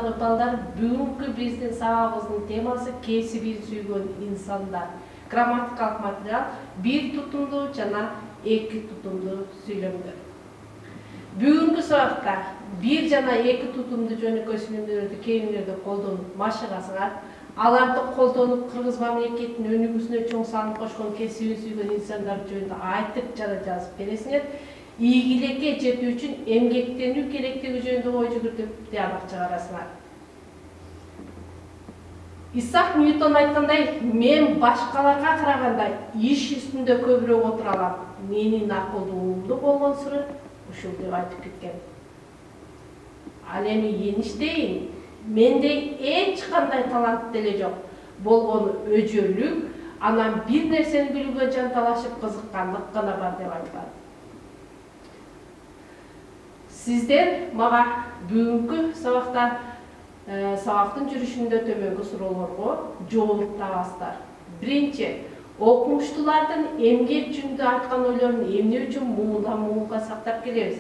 урматтуу балдар, бүгүнкү биздин сабагыбыздын темасы кесибин сүйгөн инсандар. Грамматикалык материал бир тутумдуу жана эки тутумдуу сүйлөмдөр. Бүгүнкү сабакта бир жана эки тутумдуу жөнөкөй сүйлөмдөрдү кеңирде колдонуп машыгасыңар. Аларды колдонуп кыргыз мамлекетинин өнүгүүсүнө чоң салым кошкон кесибин сүйгөн инсандар жөнүндө айтып жана жазып бересиңер. Ийгиликке жетүү үчүн эмгектенүү керектиги жөнүндө ой жүгүртүп диалог чыгарасыңар. Исаак Ньютон айткандай, мен башкаларга караганда иш үстүндө көбүрөөк отура алам. Менин акылдуулуумду болгон сыры ушул деп айтып кеткен. Ал эми Эйнштейн менде эч кандай талант деле жок. Болгону өжөлүк, анан бир нерсени билүүгө жанталашып кызыккандык гана бар деп айткан. Сиздер мага бүгүнкү сабакта сабактын жүрүшүндө төмөнгү суроолорго жооп табасыздар. Биринчи, окумуштуулардын эмгек жөнүндө айткан ойлорун эмне үчүн муунга сактап келебиз?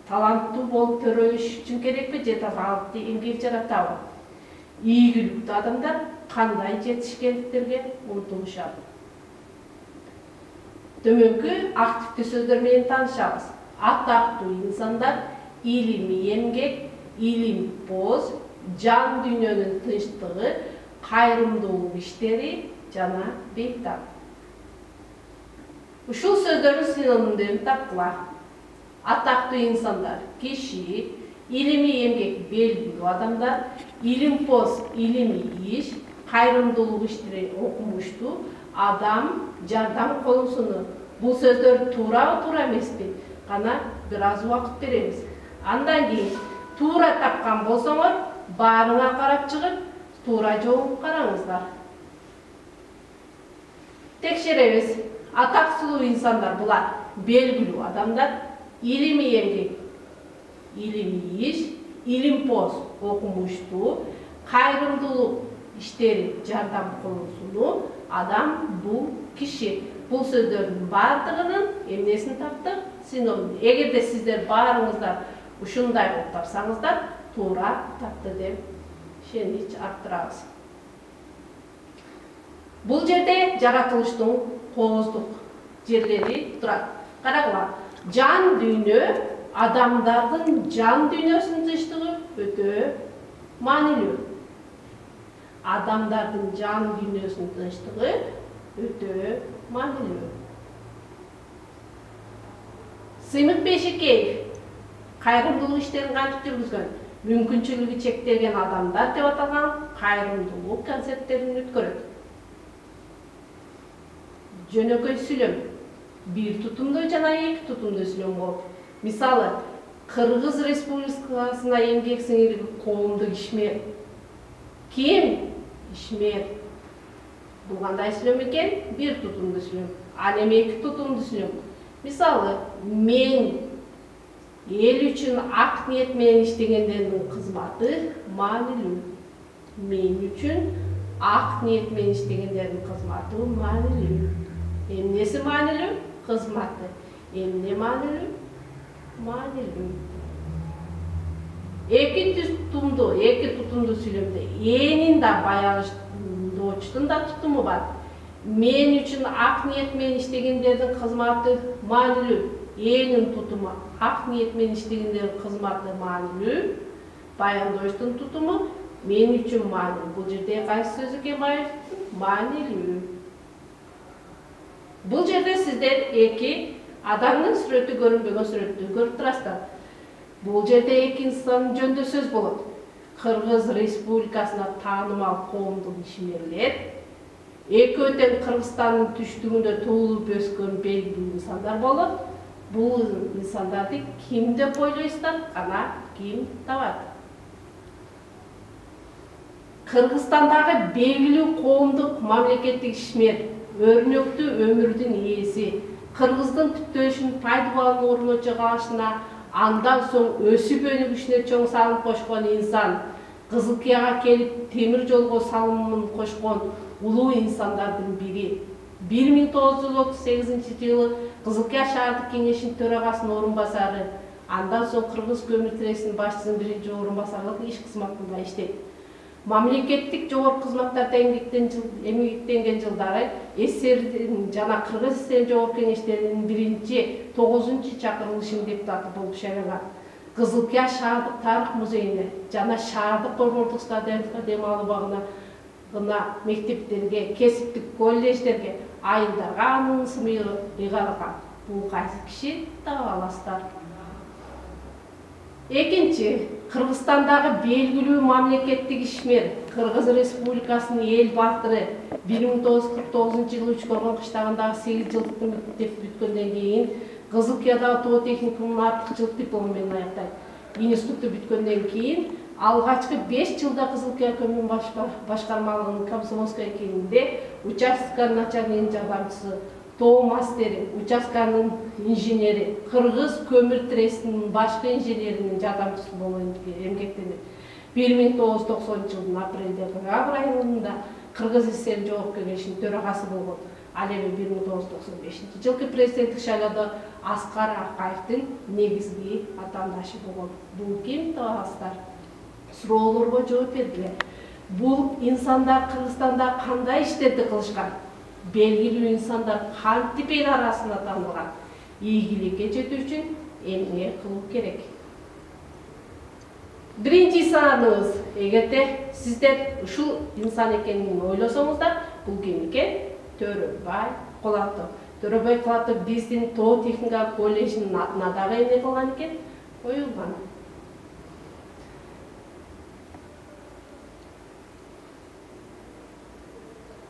Таланттуу болуп төрөлүш үчүн керекпи же талантты эмгек жаратабы? Ийгиликтүү адамдар кандай жетишкендиктерге умтулушат? Төмөнкү активдүү сөздөр менен таанышабыз. Атактуу инсандар, илимий эмгек, илимпоз, жан дүйнөнүн тынчтыгы, кайрымдуулук иштери жана бейтап. Ушул сөздөрдүн синонимдерин тапкыла. Атактуу инсандар киши, илимий эмгек белгилүү адамдар, илимпоз илимий иш, кайрымдуулук иштери окумуштуу адам, жардам колун сунуу. Бул сөздөр туурабы, туура эмеспи? Кана бир аз убакыт беребиз. Андан кийин туура тапкан болсоңор, баарыңа карап чыгып, туура жооп караңыздар. Текшеребиз. Атактуу инсандар булар белгилүү адамдар, илимий эмгек, илимий иш, илимпоз окумуштуу, кайрымдуулук иштери жардам колун сунуу адам, бул киши. Бул сөздөрдүн баардыгынын эмнесин таптык? Синоним. Эгерде сиздер баарыңыздар ушундай болуп тапсаңыздар, туура тапты деп ишенич арттырабыз. Бул жерде жаратылыштын кооздук жерлери турат. Карагыла, жан дүйнө, адамдардын жан дүйнөсүнүн тынчтыгы өтө маанилүү. Адамдардын жан дүйнөсүнүн тынчтыгы өтө маанилүү. Сыймык Бейшекеев кайрымдуулук иштерин кантип жүргүзгөн? Мүмкүнчүлүгү чектелген адамдар деп аталган кайрымдуулук концерттерин өткөрөт. Жөнөкөй сүйлөм бир тутумдуу жана эки тутумдуу сүйлөм болот. Мисалы, Кыргыз Республикасына эмгек сиңирген коомдук ишмер. Ким? Ишмер. Бул кандай сүйлөм экен? Бир тутумдуу сүйлөм. Ал эми эки тутумдуу сүйлөм. Мисалы, мен эл үчүн ак ниет менен иштегендердин кызматы маанилүү. Мен үчүн ак ниет менен иштегендердин кызматы маанилүү. Эмнеси маанилүү? Кызматы. Эмне маанилүү? Маанилүү. Эки тутумдуу сүйлөмдө энин да баягыштоочтун да тутуму бар. Мен үчүн ак ниет менен иштегендердин кызматы маанилүү. Энин тутуму ак ниет менен иштегендердин кызматы маанилүү. Баяндоочтун тутуму мен үчүн маанилүү. Бул жерде кайсы сөз экен маанилүү. Бул жерде сиздер эки адамдын сүрөтү көрүнбөгөн сүрөттү көрүп турасыздар. Бул жерде эки инсан жөнүндө сөз болот. Кыргыз Республикасына таанымал коомдук ишмерлер, экөө тең Кыргызстандын түштүгүндө туулуп өскөн белгилүү инсандар болот. Бул инсандарды ким деп ойлойсуздар? Кана ким табат? Кыргызстандагы белгилүү коомдук мамлекеттик ишмер, өрнөктүү өмүрдүн ээси, Кыргыздын күттөөшүн пайдалануу орнуна чыгашына, андан соң өсүп өнүгүшүнө чоң салым кошкон инсан, Кызылкияга келип темир жолго салымын кошкон улуу инсандардын бири. 1938 жылы Кызылкия шаардык кеңешинин төрагасынын орун басары, Андан соң Кыргыз көмүр трестинин башчысынын биринчи орун басарлык иш кызматында иштейт. Мамлекеттик жогорку кызматтарда эмгектенген жылдары СССРдин жана Кыргыз ССР жогорку кеңештеринин биринчи 9 чакырылышынын депутаты болуп шайланган. Кызылкия шаардык тарых музейине жана шаардык борбордук студенттер дем алуу багына мектептерге, кесиптик колледждерге, айылдарга анын ысымы ыйгарылган. Бул кайсы киши таап аласыздар? Экинчи, Кыргызстандагы белгилүү мамлекеттик ишмер, Кыргыз Республикасынын эл баатыры 1949-жылы Учкоргон кыштагындагы 8 жылдык мектеп бүткөндөн кийин Кызылкиядагы тоо техникумун артыкчылык диплому менен аяктайт. Институтту бүткөндөн кийин алгачкы 5 жылда Кызылкия көмүр башкармалыгынын Комсомольская кентинде участка начальнигинин жардамчысы, тоо мастери, участканын инженери, Кыргыз көмүр трестинин башкы инженеринин жардамчысы болуп эмгектенет. 1990-жылдын апрель-декабрь айында Кыргыз ССР жогорку кеңешинин төрагасы болгон. Ал эми 1995-жылкы президенттик шайлоодо Аскар Акаевдин негизги атаандашы болгон. Бул ким табасыздар? Суроолорго жооп бергиле. Бул инсандар Кыргызстанда кандай иштерди кылышкан? Белгилүү инсандар кантип эл арасында таанылган? Ийгиликке жетүү үчүн эмне кылуу керек? Биринчи санаңыз, эгерде сиздер ушул инсан экенин ойлосоңуздар, бул ким экен? Төрөбай Кулатов. Төрөбай Кулатов биздин тоо техникалык колледжинин атына дагы эмне кылган экен? Коюлган.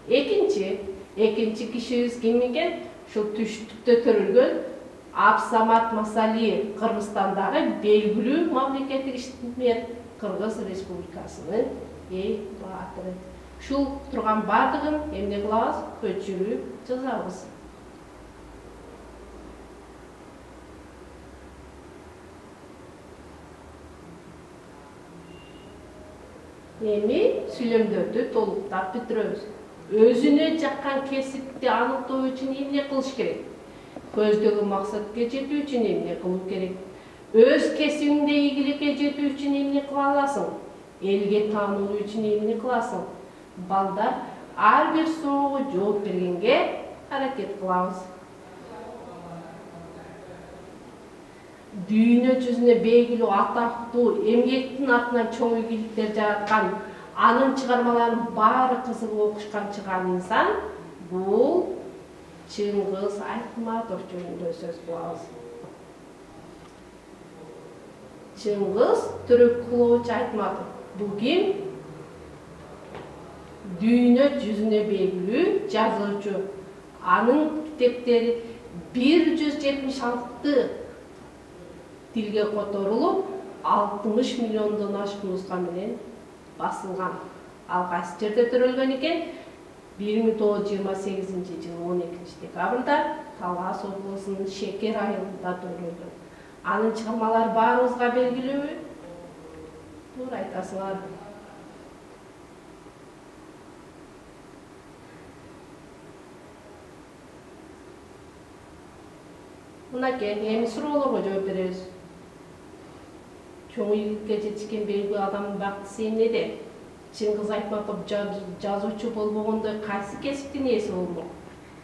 Экинчи кишибиз ким экен? Ушул түштүктө төрөлгөн Абсамат Масалиев, Кыргызстандагы белгилүү мамлекеттик ишмер, Кыргыз Республикасынын эл баатыры. Ушул турган бардыгын эмне кылабыз? Көчүрүп жазабыз. Эми сүйлөмдөрдү толуктап бүтүрөбүз. Өзүнө жаккан кесипти аныктоо үчүн эмне кылыш керек? Көздөгөн максатка жетүү үчүн эмне кылуу керек? Өз кесибиңде ийгиликке жетүү үчүн эмне кыла аласың? Элге таанылуу үчүн эмне кыласың? Балдар, ар бир суроого жооп бергенге аракет кылабыз. Дүйнө жүзүнө белгилүү атактуу эмгектин артынан чоң ийгиликтер жараткан, анын чыгармаларын баары кызыгып окушкан чыган инсан бул Чыңгыз Айтматов жөнүндө сөз кылабыз. Чыңгыз Төрөкулович Айтматов. Бул ким? Дүйнө жүзүнө белгилүү жазуучу. Анын китептери 176 тилге которулуп, 60 миллиондон ашык нуска менен басылган. Ал кайсы жерде төрөлгөн экен? 1928-жылы 12 декабрда Талас облусунун Шекер айылында төрөлгөн. Анын чыгармалары баарыбызга белгилүүбү? Туура айтасыңар. Мынакей, эми суроолорго жооп беребиз. Чоң ийгиликке жетишкен белгилүү адамдын бактысы эмнеде? Чыңгыз Айтматов жазуучу болбогондо кайсы кесиптин ээси болмок?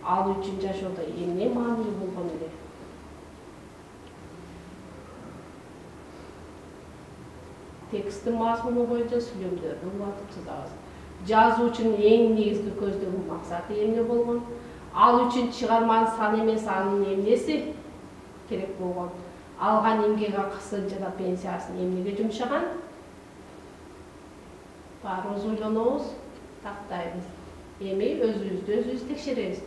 Ал үчүн жашоодо эмне маанилүү болгон эле? Тексттин мазмуну боюнча сүйлөмдөрдү улантып чыгабыз. Жазуучунун эң негизги көздөгөн максаты эмне болгон? Ал үчүн чыгарманын саны эмес, анын эмнеси керек болгон? Алган эмгек акысын жана пенсиясын эмнеге жумшаган? Баарыбыз ойлонобуз, тактайбыз. Эми өзүбүздү өзүбүз текшеребиз.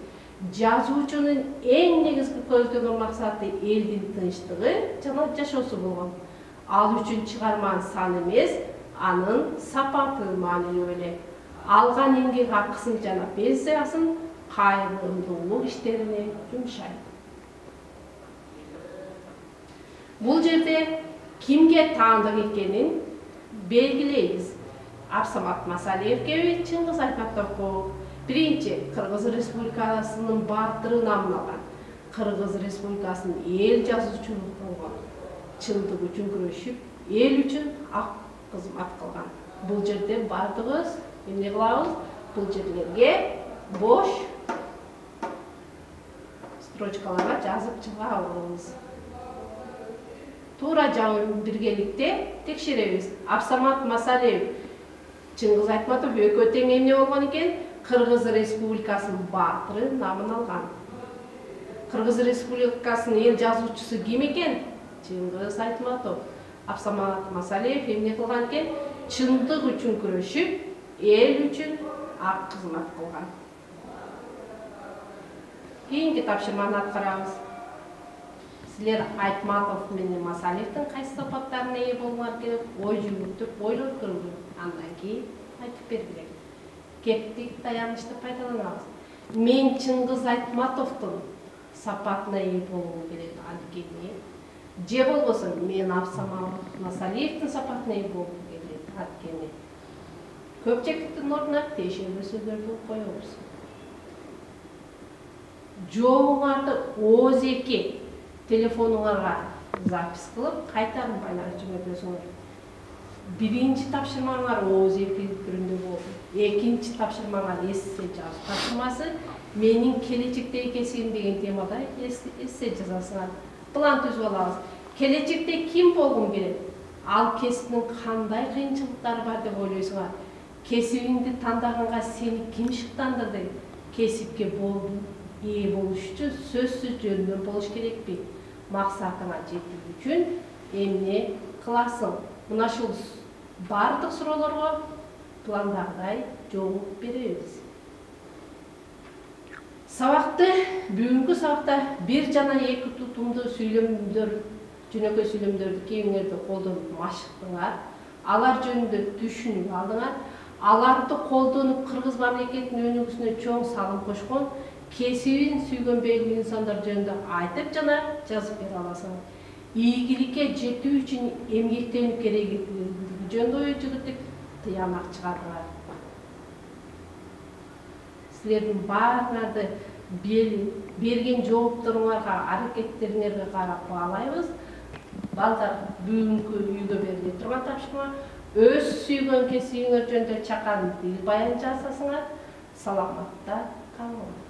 Жазуучунун эң негизги көздөгөн максаты элдин тынчтыгы жана жашоосу болгон. Ал үчүн чыгарманын саны эмес, анын сапаты маанилүү эле. Алган эмгек акысын жана пенсиясын кайрымдуулук иштерине жумшайт. Бул жерде кимге таандык экенин белгилейбиз. Абсамат Масалиевге, Чыңгыз Айтматовго. Биринчи, Кыргыз Республикасынын баатыры намын алган. Кыргыз Республикасынын эл жазуучулугу болгон. чындык үчүн күрөшүп, эл үчүн ак кызмат кылган. Бул жерде бардыгыбыз эмне кылабыз? Бул жерлерге бош строчкаларга жазып чыгабыз. Туура жабын биргеликте текшеребиз. Абсамат Масалиев, Чыңгыз Айтматов экөө тең эмне болгон экен? Кыргыз Республикасынын баатыры намын алган. Кыргыз Республикасынын эл жазуучусу ким экен? Чыңгыз Айтматов. Абсамат Масалиев эмне кылган экен? Чындык үчүн күрөшүп, эл үчүн ак кызмат кылган. Кийинки тапшырманы аткарабыз. Силер Айтматов менен Масалиевдин кайсы сапаттарына ээ болгулар керек? Ой жүгүртүп, ойлоп көргүлө. Андан кийин айтып бергиле. Кептик таянычты пайдаланабыз. Мен Чыңгыз Айтматовдун сапатына ээ болгум керек анткени, же болбосо мен Абсамат Масалиевдин сапатына ээ болгум келет анткени. Көпчүлүктүн ордуна тиешелүү коебуз. Жоңарды ооз-2 телефонуңарга запись кылып, кайтарым байланып жөнөтөсүңөр. Биринчи тапшырмаңар ооз-2 түрүндө болду. Экинчи тапшырмаңар эссе жазуу тапшырмасы менин келечектеги кесибим деген темада эссе жазасыңар. План түзүп алабыз. Келечекте ким болгум келет? Ал кесиптин кандай кыйынчылыктары бар деп ойлойсуңар? Кесибиңди тандаганга сени ким шыктандырды? Кесипке ээ болуш үчүн сөзсүз жөнүнөн болуш керекпи? Максатыңа жетүү үчүн эмне кыласың? Мына ушул бардык суроолорго пландагыдай жооп беребиз. Сабакты, бүгүнкү сабакта 1 жана 2 тутумдуу сүйлөмдөр, жөнөкөй сүйлөмдөрдү кеңиңерде колдонуп машыктыңар. Алар жөнүндө түшүнүп алдыңар. Аларды колдонуп кыргыз мамлекетинин өнүгүүсүнө чоң салым кошкон, кесибин сүйгөн белгилүү инсандар жөнүндө айтып жана жазып бере аласыңар. Ийгиликке жетүү үчүн эмгектенүү керектиги жөнүндө ой жүгүртүп тыянак чыгардыңар. Силердин баарыңарды берген жоопторуңарга, аракеттериңерге карап баалайбыз. Балдар, бүгүнкү үйгө бериле турган тапшырма өз сүйгөн кесибиңер жөнүндө чакан дил баян жасасыңар. Саламатта калыңар.